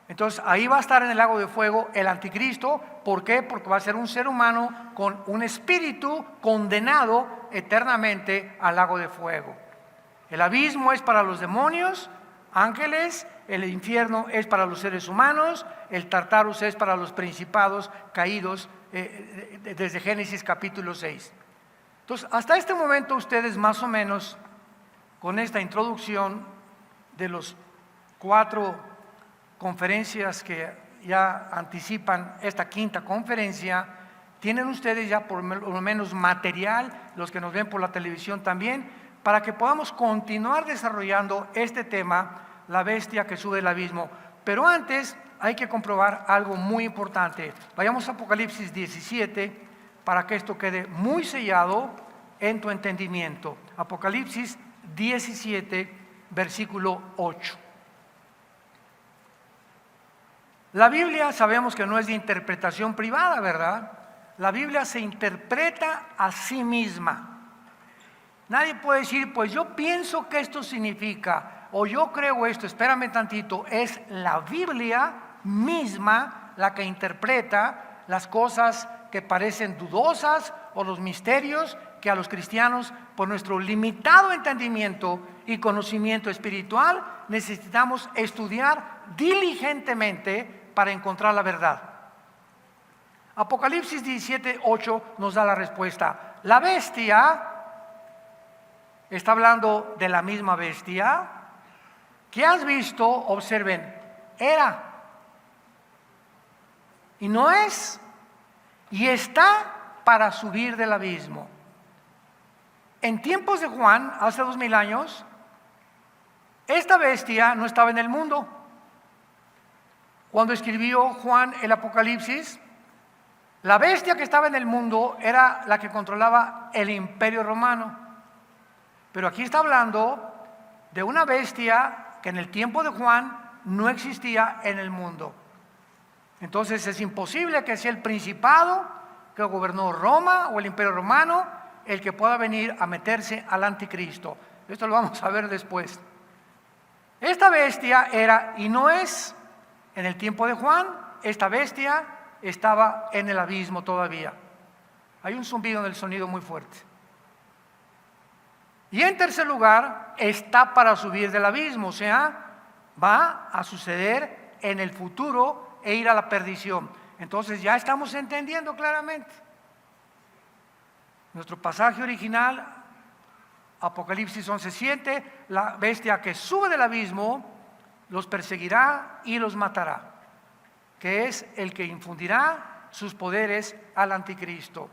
Entonces ahí va a estar en el lago de fuego el anticristo. ¿Por qué? Porque va a ser un ser humano con un espíritu condenado eternamente al lago de fuego. El abismo es para los demonios, ángeles, el infierno es para los seres humanos, el Tartarus es para los principados caídos desde Génesis capítulo 6. Entonces, hasta este momento ustedes más o menos, con esta introducción de los 4 conferencias que ya anticipan esta quinta conferencia, tienen ustedes ya por lo menos material, los que nos ven por la televisión también, para que podamos continuar desarrollando este tema, la bestia que sube del abismo. Pero antes hay que comprobar algo muy importante. Vayamos a Apocalipsis 17 para que esto quede muy sellado en tu entendimiento. Apocalipsis 17, versículo 8. La Biblia sabemos que no es de interpretación privada, ¿verdad? La Biblia se interpreta a sí misma. Nadie puede decir, pues yo pienso que esto significa, o yo creo esto. Espérame tantito, es la Biblia misma la que interpreta las cosas que parecen dudosas o los misterios que a los cristianos, por nuestro limitado entendimiento y conocimiento espiritual, necesitamos estudiar diligentemente para encontrar la verdad. Apocalipsis 17:8 nos da la respuesta. La bestia, está hablando de la misma bestia que has visto, observen, era y no es, y está para subir del abismo. En tiempos de Juan, hace 2000 años, esta bestia no estaba en el mundo. Cuando escribió Juan el Apocalipsis, la bestia que estaba en el mundo era la que controlaba el imperio romano. Pero aquí está hablando de una bestia que en el tiempo de Juan no existía en el mundo. Entonces es imposible que sea el principado que gobernó Roma o el imperio romano el que pueda venir a meterse al anticristo. Esto lo vamos a ver después. Esta bestia era y no es en el tiempo de Juan. Esta bestia estaba en el abismo todavía. Hay un zumbido en el sonido muy fuerte. Y en tercer lugar, está para subir del abismo, o sea, va a suceder en el futuro e ir a la perdición. Entonces ya estamos entendiendo claramente. Nuestro pasaje original, Apocalipsis 11:7, la bestia que sube del abismo los perseguirá y los matará, que es el que infundirá sus poderes al anticristo.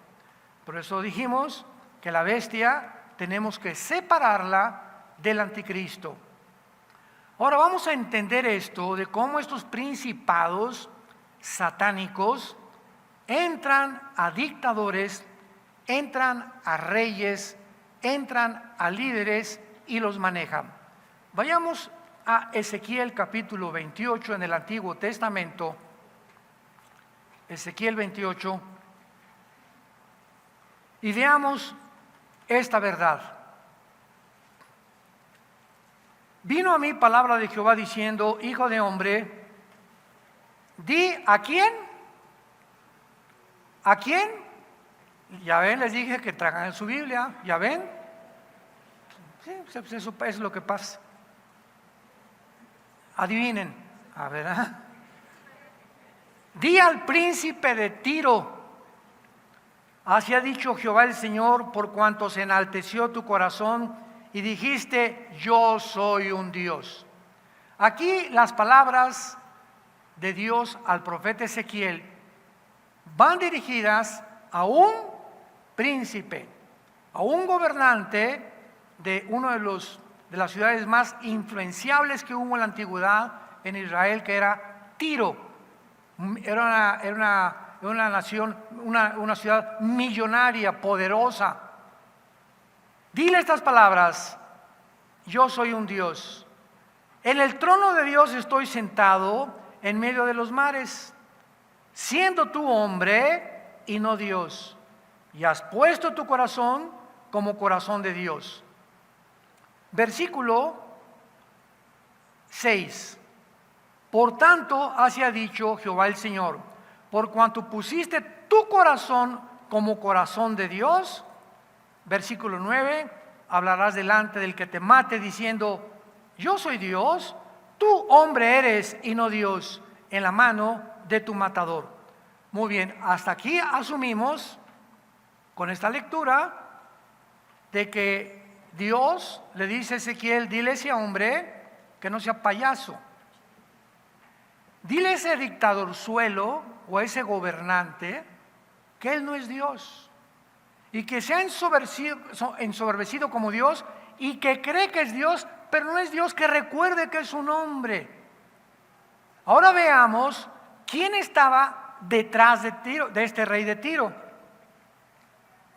Por eso dijimos que la bestia tenemos que separarla del anticristo. Ahora vamos a entender esto de cómo estos principados satánicos entran a dictadores, entran a reyes, entran a líderes y los manejan. Vayamos a Ezequiel capítulo 28 en el Antiguo Testamento. Ezequiel 28. Y veamos esta verdad. Vino a mí palabra de Jehová diciendo: hijo de hombre, di ¿a quién? ¿A quién? Ya ven, les dije que traigan su Biblia, ya ven. Sí, eso es lo que pasa. Adivinen, a ver. Di al príncipe de Tiro: así ha dicho Jehová el Señor, por cuanto se enalteció tu corazón y dijiste, yo soy un Dios. Aquí las palabras de Dios al profeta Ezequiel van dirigidas a un príncipe, a un gobernante de una de las ciudades más influenciables que hubo en la antigüedad en Israel, que era Tiro. Era una nación, una ciudad millonaria, poderosa. Dile estas palabras: yo soy un Dios. En el trono de Dios estoy sentado en medio de los mares, siendo tú hombre y no Dios, y has puesto tu corazón como corazón de Dios. Versículo 6. Por tanto, así ha dicho Jehová el Señor: por cuanto pusiste tu corazón como corazón de Dios. Versículo 9, hablarás delante del que te mate diciendo, yo soy Dios, tú hombre eres y no Dios, en la mano de tu matador. Muy bien, hasta aquí asumimos con esta lectura de que Dios le dice a Ezequiel: dile a ese hombre que no sea payaso. Dile a ese dictadorzuelo o a ese gobernante que él no es Dios y que se ha ensoberbecido como Dios y que cree que es Dios, pero no es Dios, que recuerde que es un hombre. Ahora veamos quién estaba detrás de Tiro, de este rey de Tiro.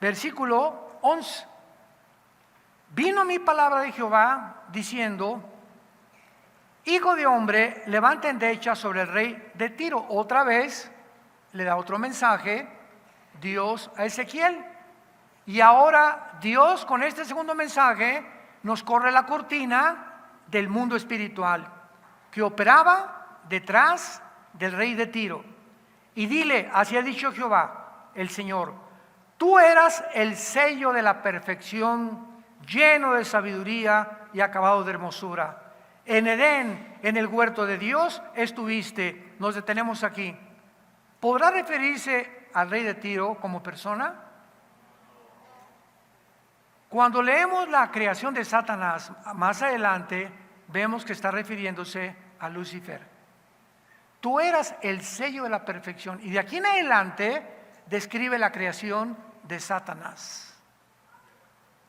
Versículo 11. Vino mi palabra de Jehová diciendo: hijo de hombre, levanta endecha sobre el rey de Tiro. Otra vez le da otro mensaje Dios a Ezequiel. Y ahora Dios con este segundo mensaje nos corre la cortina del mundo espiritual que operaba detrás del rey de Tiro. Y dile, así ha dicho Jehová, el Señor, tú eras el sello de la perfección, lleno de sabiduría y acabado de hermosura. En Edén, en el huerto de Dios, estuviste. Nos detenemos aquí. ¿Podrá referirse al rey de Tiro como persona? Cuando leemos la creación de Satanás, más adelante, vemos que está refiriéndose a Lucifer. Tú eras el sello de la perfección. Y de aquí en adelante describe la creación de Satanás.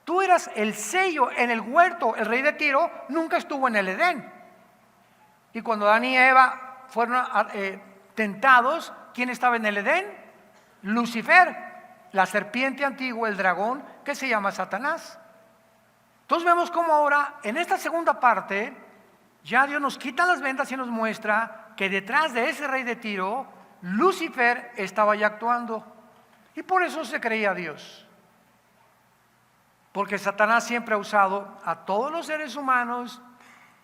Tú eras el sello en el huerto. El rey de Tiro nunca estuvo en el Edén. Y cuando Adán y Eva fueron tentados, ¿quién estaba en el Edén? Lucifer, la serpiente antigua, el dragón, que se llama Satanás. Entonces vemos cómo ahora, en esta segunda parte, ya Dios nos quita las vendas y nos muestra que detrás de ese rey de Tiro, Lucifer estaba ya actuando. Y por eso se creía a Dios. Porque Satanás siempre ha usado a todos los seres humanos,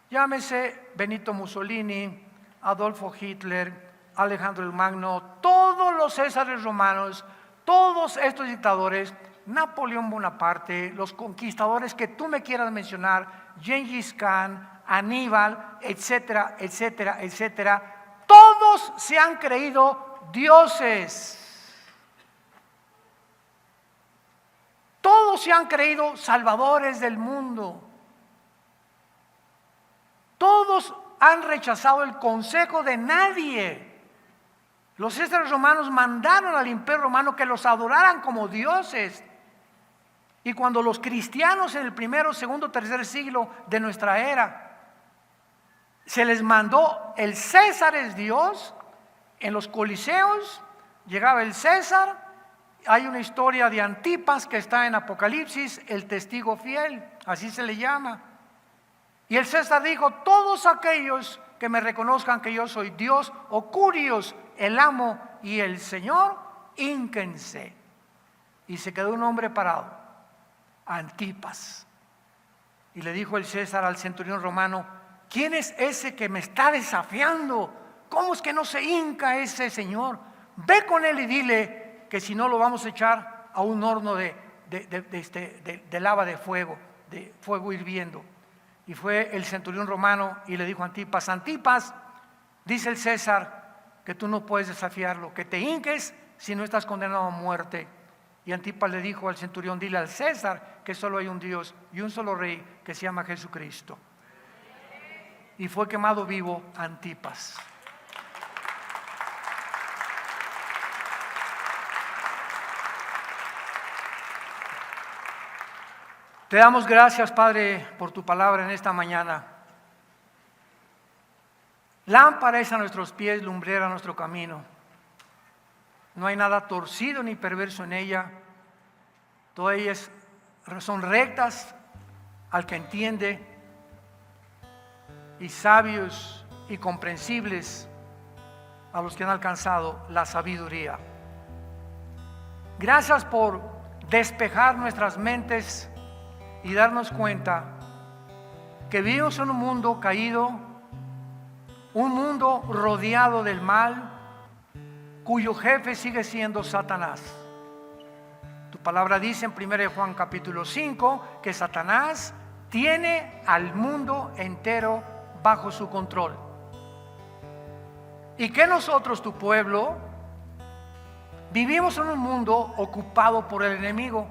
llámese Benito Mussolini, Adolfo Hitler, Alejandro el Magno, todos los Césares romanos, todos estos dictadores, Napoleón Bonaparte, los conquistadores que tú me quieras mencionar, Gengis Khan, Aníbal, etcétera, etcétera, etcétera, todos se han creído dioses. Todos se han creído salvadores del mundo. Todos han rechazado el consejo de nadie. Los césares romanos mandaron al imperio romano que los adoraran como dioses. Y cuando los cristianos en el primero, segundo, tercer siglo de nuestra era se les mandó el César es Dios, en los coliseos llegaba el César. Hay una historia de Antipas que está en Apocalipsis, el testigo fiel, así se le llama. Y el César dijo, todos aquellos que me reconozcan que yo soy Dios, o Curios, el amo y el Señor, hínquense. Y se quedó un hombre parado, Antipas. Y le dijo el César al centurión romano, ¿quién es ese que me está desafiando? ¿Cómo es que no se hinca ese señor? Ve con él y dile que si no lo vamos a echar a un horno de lava de fuego hirviendo. Y fue el centurión romano y le dijo a Antipas, Antipas, dice el César que tú no puedes desafiarlo, que te hinques si no estás condenado a muerte. Y Antipas le dijo al centurión, dile al César que solo hay un Dios y un solo rey que se llama Jesucristo. Y fue quemado vivo Antipas. Te damos gracias, Padre, por tu palabra en esta mañana. Lámpara es a nuestros pies, lumbrera a nuestro camino. No hay nada torcido ni perverso en ella. Todas ellas son rectas al que entiende, y sabios y comprensibles a los que han alcanzado la sabiduría. Gracias por despejar nuestras mentes y darnos cuenta que vivimos en un mundo caído, un mundo rodeado del mal, cuyo jefe sigue siendo Satanás. Tu palabra dice en 1 Juan capítulo 5 que Satanás tiene al mundo entero bajo su control. Y que nosotros, tu pueblo, vivimos en un mundo ocupado por el enemigo.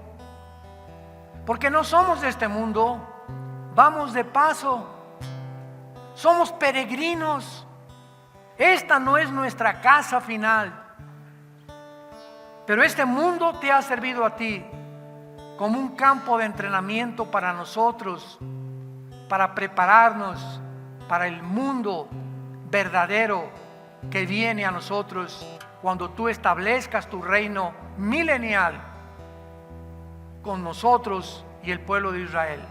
Porque no somos de este mundo, vamos de paso, somos peregrinos. Esta no es nuestra casa final. Pero este mundo te ha servido a ti como un campo de entrenamiento para nosotros, para prepararnos para el mundo verdadero que viene a nosotros cuando tú establezcas tu reino milenial con nosotros y el pueblo de Israel.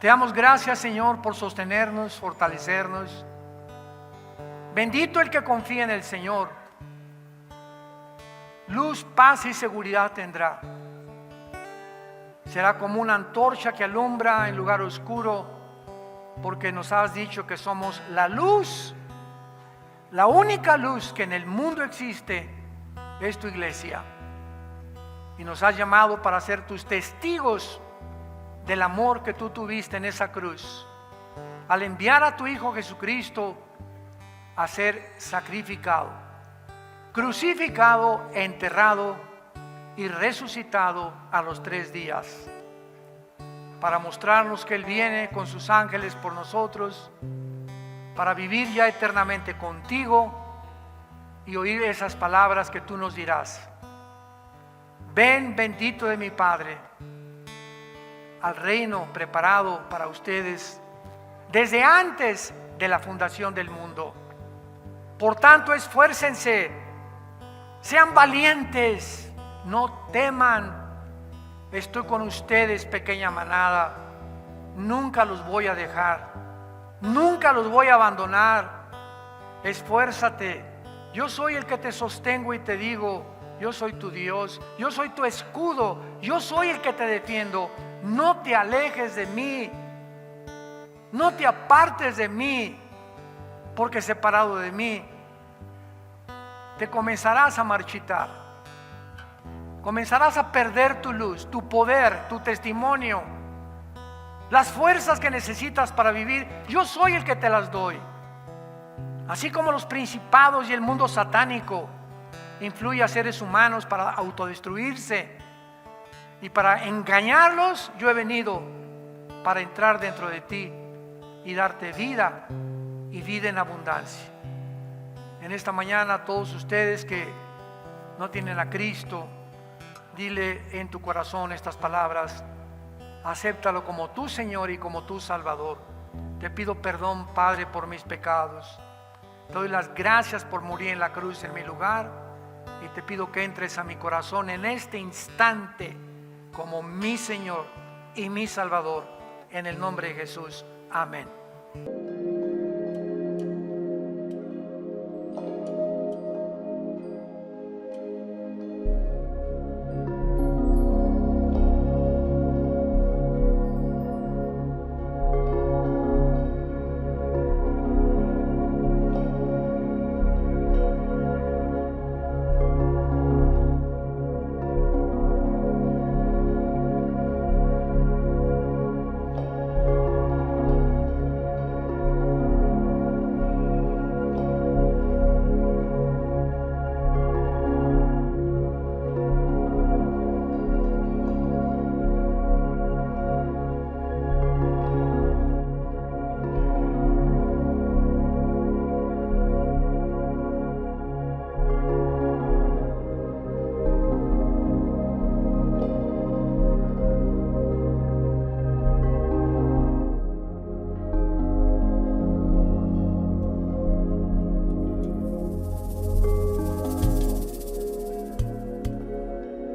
Te damos gracias, Señor, por sostenernos, fortalecernos. Bendito el que confía en el Señor. Luz, paz y seguridad tendrá. Será como una antorcha que alumbra en lugar oscuro, porque nos has dicho que somos la luz. La única luz que en el mundo existe es tu iglesia. Y nos has llamado para ser tus testigos del amor que tú tuviste en esa cruz, al enviar a tu Hijo Jesucristo a ser sacrificado, crucificado, enterrado y resucitado a los 3 días, para mostrarnos que Él viene con sus ángeles por nosotros, para vivir ya eternamente contigo y oír esas palabras que tú nos dirás. Ven, bendito de mi Padre, al reino preparado para ustedes desde antes de la fundación del mundo. Por tanto, esfuércense, sean valientes, no teman. Estoy con ustedes, pequeña manada. Nunca los voy a dejar, nunca los voy a abandonar. Esfuérzate. Yo soy el que te sostengo y te digo, yo soy tu Dios, yo soy tu escudo, yo soy el que te defiendo. No te alejes de mí, no te apartes de mí, porque separado de mí te comenzarás a marchitar, comenzarás a perder tu luz, tu poder, tu testimonio, las fuerzas que necesitas para vivir. Yo soy el que te las doy. Así como los principados y el mundo satánico influye a seres humanos para autodestruirse y para engañarlos, yo he venido para entrar dentro de ti y darte vida y vida en abundancia. En esta mañana, a todos ustedes que no tienen a Cristo, dile en tu corazón estas palabras. Acéptalo como tu Señor y como tu Salvador. Te pido perdón, Padre, por mis pecados. Te doy las gracias por morir en la cruz en mi lugar, y te pido que entres a mi corazón en este instante como mi Señor y mi Salvador, en el nombre de Jesús. Amén.